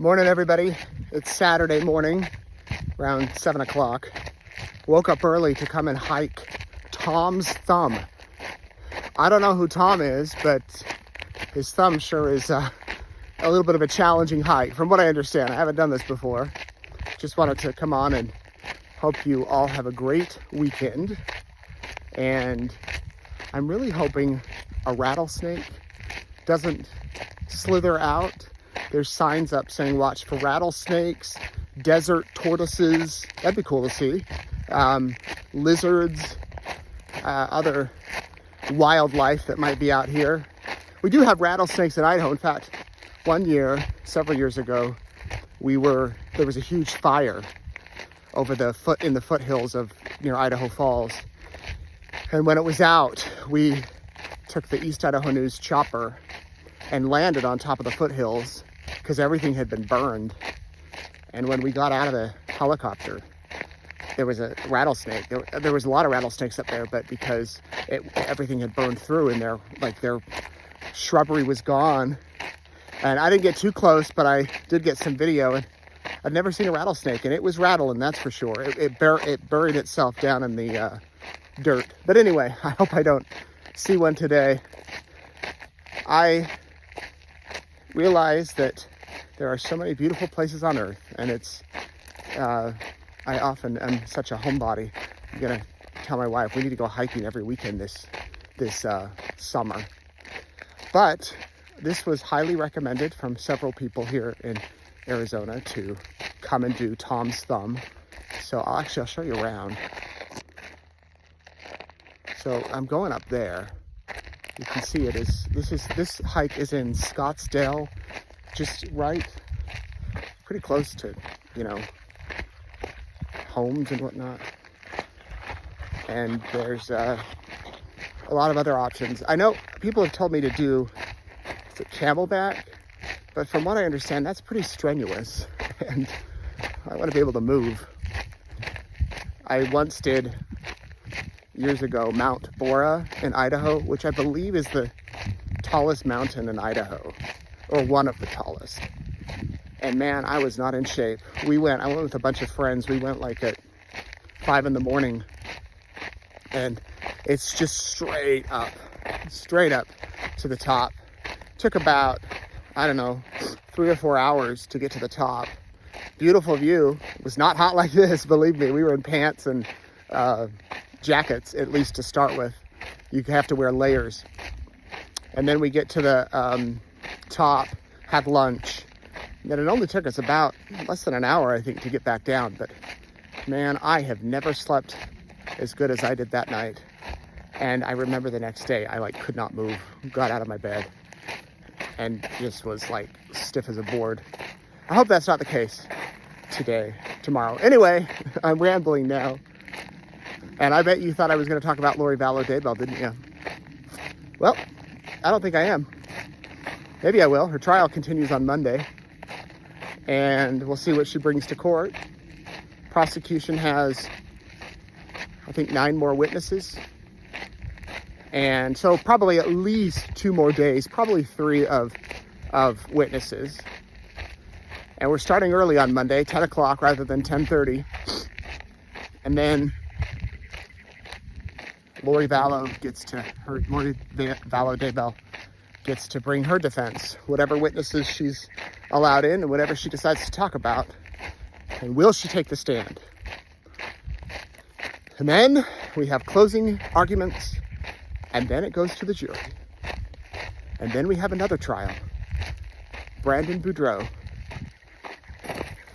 Morning, everybody. It's Saturday morning, around 7 o'clock. Woke up early to come and hike Tom's Thumb. I don't know who Tom is, but his thumb sure is a little bit of a challenging hike, from what I understand. I haven't done this before. Just wanted to come on and hope you all have a great weekend. And I'm really hoping a rattlesnake doesn't slither out. There's signs up saying watch for rattlesnakes, desert tortoises, that'd be cool to see, lizards, other wildlife that might be out here. We do have rattlesnakes in Idaho. In fact, one year, several years ago, there was a huge fire over in the foothills of near Idaho Falls. And when it was out, we took the East Idaho News chopper and landed on top of the foothills because everything had been burned. And when we got out of the helicopter, there was a rattlesnake. There was a lot of rattlesnakes up there, but because everything had burned through and their shrubbery was gone. And I didn't get too close, but I did get some video, and I'd never seen a rattlesnake, and it was rattling, that's for sure. It buried itself down in the dirt. But anyway, I hope I don't see one today. I realize that there are so many beautiful places on earth, and I often am such a homebody. I'm gonna tell my wife we need to go hiking every weekend this summer. But this was highly recommended from several people here in Arizona to come and do Tom's Thumb. So I'll show you around. So I'm going up there. You can see this hike is in Scottsdale, just pretty close to, homes and whatnot. And there's a lot of other options. I know people have told me to do Camelback, but from what I understand, that's pretty strenuous, and I want to be able to move. I once did, years ago, Mount Borah in Idaho, which I believe is the tallest mountain in Idaho, or one of the tallest. And man, I was not in shape. I went with a bunch of friends. We went at 5 in the morning, and it's just straight up to the top. Took about, 3 or 4 hours to get to the top. Beautiful view. It was not hot like this, believe me. We were in pants and jackets, at least to start with. You have to wear layers. And then we get to the top, have lunch. And it only took us about less than an hour, I think, to get back down. But man, I have never slept as good as I did that night. And I remember the next day, I could not move, got out of my bed, and just was stiff as a board. I hope that's not the case tomorrow. Anyway, I'm rambling now. And I bet you thought I was going to talk about Lori Vallow Daybell, didn't you? Well, I don't think I am. Maybe I will. Her trial continues on Monday, and we'll see what she brings to court. Prosecution has, I think, 9 more witnesses. And so probably at least 2 more days, probably 3 of witnesses. And we're starting early on Monday, 10 o'clock rather than 10:30. And then Lori Vallow Daybell gets to bring her defense, whatever witnesses she's allowed in and whatever she decides to talk about. And will she take the stand? And then we have closing arguments, and then it goes to the jury. And then we have another trial. Brandon Boudreaux,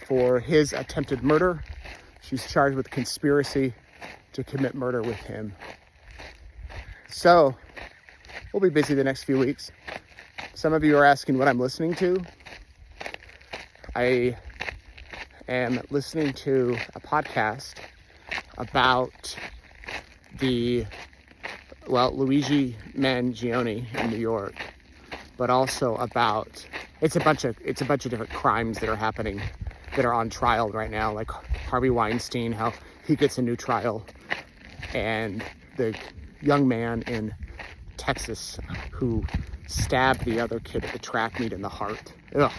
for his attempted murder. She's charged with conspiracy to commit murder with him. So we'll be busy the next few weeks. Some of you are asking what I'm listening to. I am listening to a podcast about Luigi Mangione in New York, but also about it's a bunch of different crimes that are happening, that are on trial right now, like Harvey Weinstein, how he gets a new trial, and the young man in Texas who stabbed the other kid at the track meet in the heart. Ugh.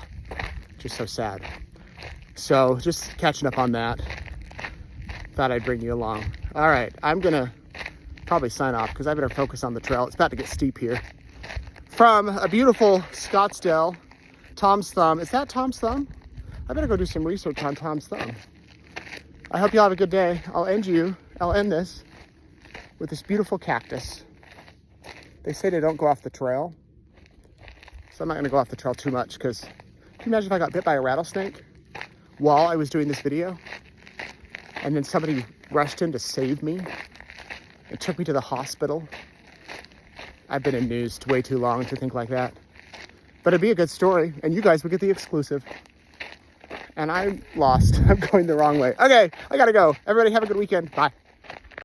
Just so sad. So just catching up on that. Thought I'd bring you along. All right, I'm gonna probably sign off because I better focus on the trail. It's about to get steep here. From a beautiful Scottsdale, Tom's Thumb. Is that Tom's Thumb? I better go do some research on Tom's Thumb. I hope you all have a good day. I'll end this with this beautiful cactus. They say they don't go off the trail. So I'm not gonna go off the trail too much because can you imagine if I got bit by a rattlesnake while I was doing this video? And then somebody rushed in to save me and took me to the hospital. I've been in news way too long to think like that. But it'd be a good story, and you guys would get the exclusive. And I'm lost. I'm going the wrong way. Okay, I gotta go. Everybody have a good weekend. Bye.